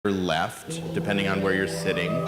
or left, depending on where you're sitting.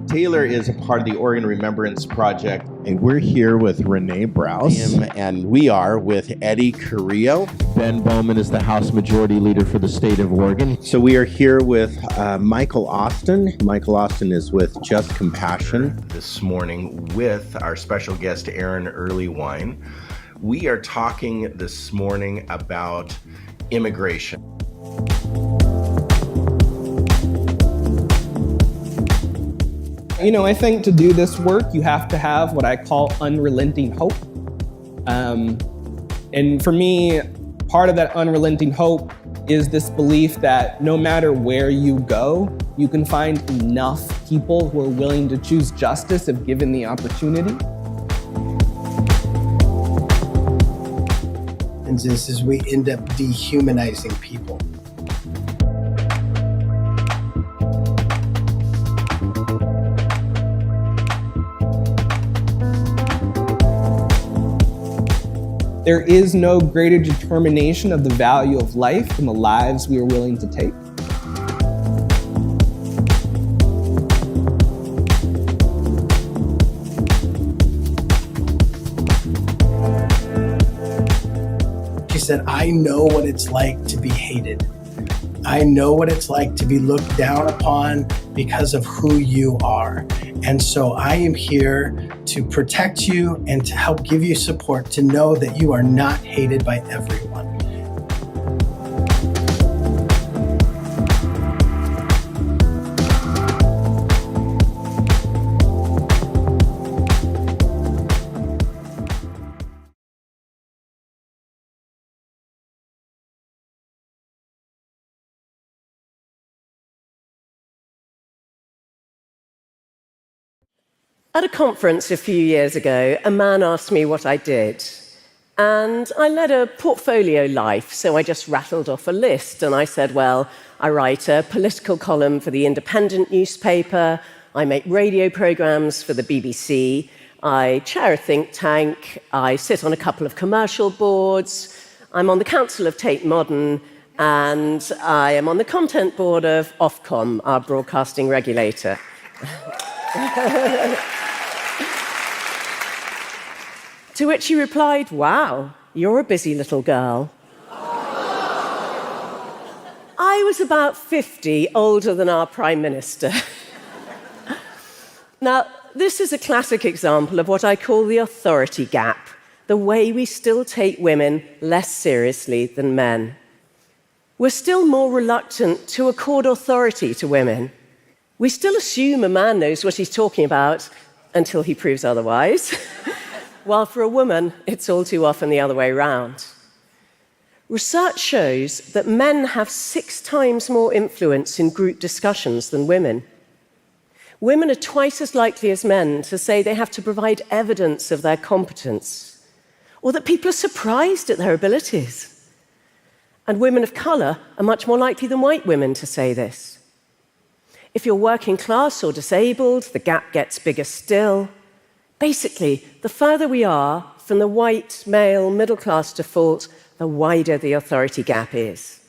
Taylor is a part of the Oregon Remembrance Project. And we're here with Renee Browse. And we are with Eddie Carrillo. Ben Bowman is the House Majority Leader for the state of Oregon. So we are here with Michael Austin. Michael Austin is with Just Compassion. This morning with our special guest, Aaron Earlywine. We are talking this morning about immigration. You know, I think to do this work, you have to have what I call unrelenting hope. And for me, part of that unrelenting hope is this belief that no matter where you go, you can find enough people who are willing to choose justice if given the opportunity. And this is we end up dehumanizing people. There is no greater determination of the value of life than the lives we are willing to take. She said, I know what it's like to be hated. I know what it's like to be looked down upon because of who you are. And so I am here to protect you and to help give you support to know that you are not hated by everyone. At a conference a few years ago, a man asked me what I did. And I led a portfolio life, so I just rattled off a list. And I said, well, I write a political column for the Independent newspaper, I make radio programs for the BBC, I chair a think tank, I sit on a couple of commercial boards, I'm on the council of Tate Modern, and I am on the content board of Ofcom, our broadcasting regulator. To which he replied, wow, you're a busy little girl. I was about 50, older than our Prime Minister. Now, this is a classic example of what I call the authority gap, the way we still take women less seriously than men. We're still more reluctant to accord authority to women. We still assume a man knows what he's talking about until he proves otherwise. While for a woman, it's all too often the other way around. Research shows that men have 6 times more influence in group discussions than women. Women are twice as likely as men to say they have to provide evidence of their competence, or that people are surprised at their abilities. And women of color are much more likely than white women to say this. If you're working class or disabled, the gap gets bigger still. Basically, the further we are from the white, male, middle-class default, the wider the authority gap is.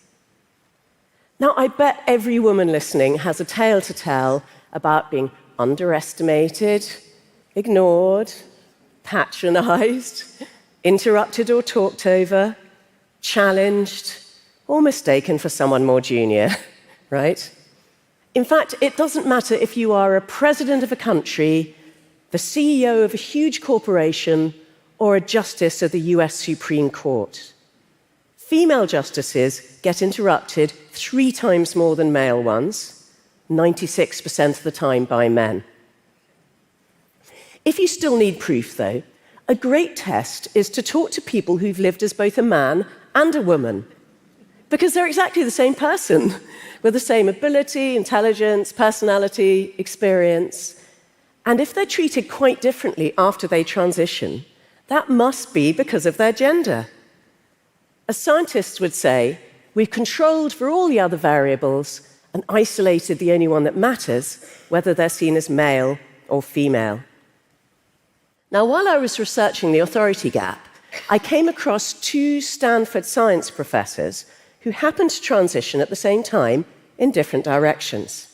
Now, I bet every woman listening has a tale to tell about being underestimated, ignored, patronized, interrupted or talked over, challenged, or mistaken for someone more junior, right? In fact, it doesn't matter if you are a president of a country, the CEO of a huge corporation, or a justice of the US Supreme Court. Female justices get interrupted 3 times more than male ones, 96% of the time by men. If you still need proof, though, a great test is to talk to people who've lived as both a man and a woman, because they're exactly the same person, with the same ability, intelligence, personality, experience. And if they're treated quite differently after they transition, that must be because of their gender. As scientists would say, we've controlled for all the other variables and isolated the only one that matters, whether they're seen as male or female. Now, while I was researching the authority gap, I came across 2 Stanford science professors who happened to transition at the same time in different directions.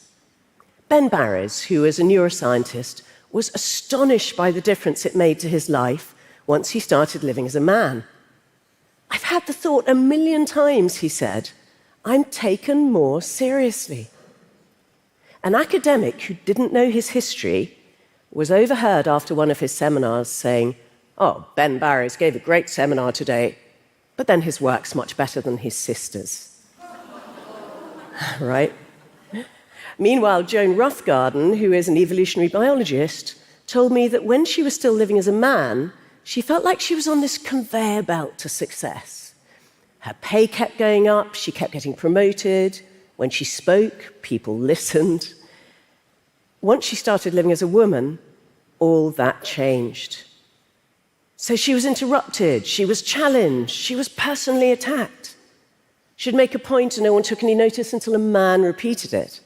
Ben Barres, who is a neuroscientist, was astonished by the difference it made to his life once he started living as a man. "I've had the thought 1,000,000 times," he said, "I'm taken more seriously." An academic who didn't know his history was overheard after one of his seminars saying, "Oh, Ben Barres gave a great seminar today, but then his work's much better than his sister's." Right? Meanwhile, Joan Roughgarden, who is an evolutionary biologist, told me that when she was still living as a man, she felt like she was on this conveyor belt to success. Her pay kept going up, she kept getting promoted. When she spoke, people listened. Once she started living as a woman, all that changed. So she was interrupted, she was challenged, she was personally attacked. She'd make a point and no one took any notice until a man repeated it.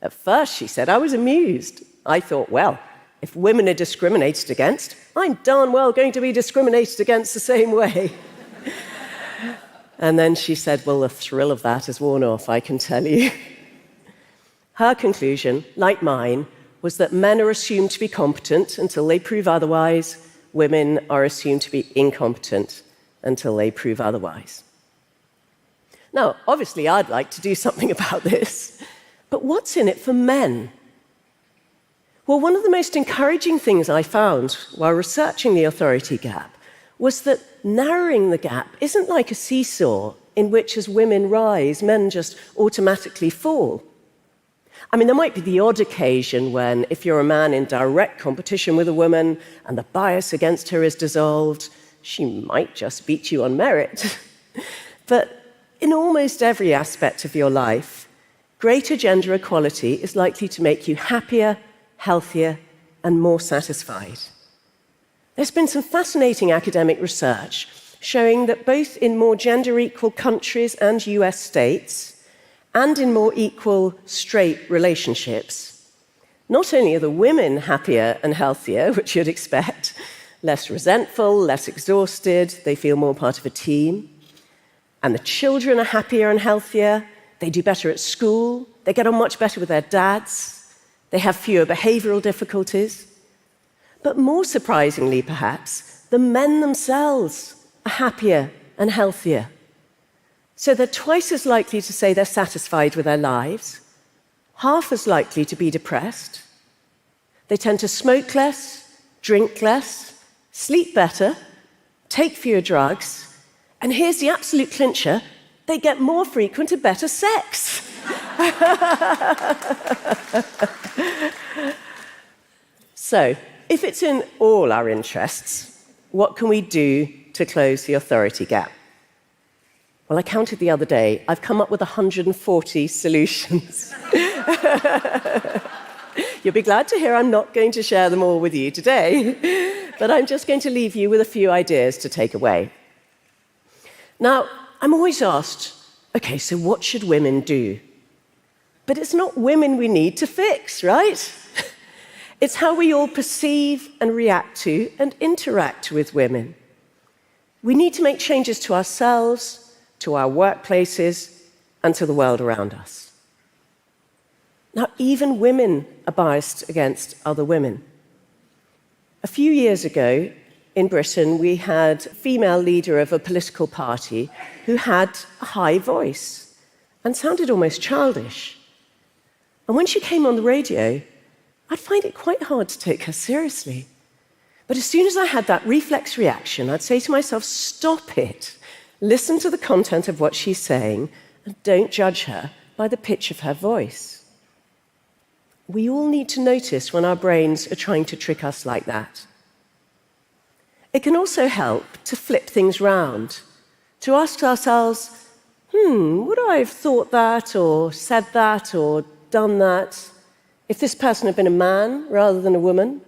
At first, she said, I was amused. I thought, well, if women are discriminated against, I'm darn well going to be discriminated against the same way. And then she said, well, the thrill of that has worn off, I can tell you. Her conclusion, like mine, was that men are assumed to be competent until they prove otherwise. Women are assumed to be incompetent until they prove otherwise. Now, obviously, I'd like to do something about this. But what's in it for men? Well, one of the most encouraging things I found while researching the authority gap was that narrowing the gap isn't like a seesaw in which, as women rise, men just automatically fall. I mean, there might be the odd occasion when, if you're a man in direct competition with a woman and the bias against her is dissolved, she might just beat you on merit. But in almost every aspect of your life, greater gender equality is likely to make you happier, healthier, and more satisfied. There's been some fascinating academic research showing that both in more gender-equal countries and US states, and in more equal straight relationships, not only are the women happier and healthier, which you'd expect, less resentful, less exhausted, they feel more part of a team, and the children are happier and healthier, they do better at school, they get on much better with their dads, they have fewer behavioral difficulties. But more surprisingly, perhaps, the men themselves are happier and healthier. So they're twice as likely to say they're satisfied with their lives, half as likely to be depressed. They tend to smoke less, drink less, sleep better, take fewer drugs, and here's the absolute clincher, they get more frequent and better sex. So, if it's in all our interests, what can we do to close the authority gap? Well, I counted the other day. I've come up with 140 solutions. You'll be glad to hear I'm not going to share them all with you today, but I'm just going to leave you with a few ideas to take away. Now, I'm always asked, okay, so what should women do? But it's not women we need to fix, right? It's how we all perceive and react to and interact with women. We need to make changes to ourselves, to our workplaces, and to the world around us. Now, even women are biased against other women. A few years ago, in Britain, we had a female leader of a political party who had a high voice and sounded almost childish. And when she came on the radio, I'd find it quite hard to take her seriously. But as soon as I had that reflex reaction, I'd say to myself, stop it. Listen to the content of what she's saying, and don't judge her by the pitch of her voice. We all need to notice when our brains are trying to trick us like that. It can also help to flip things round, to ask ourselves, would I have thought that, or said that, or done that, if this person had been a man rather than a woman?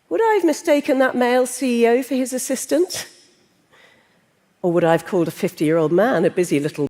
Would I have mistaken that male CEO for his assistant? Or would I have called a 50-year-old man a busy little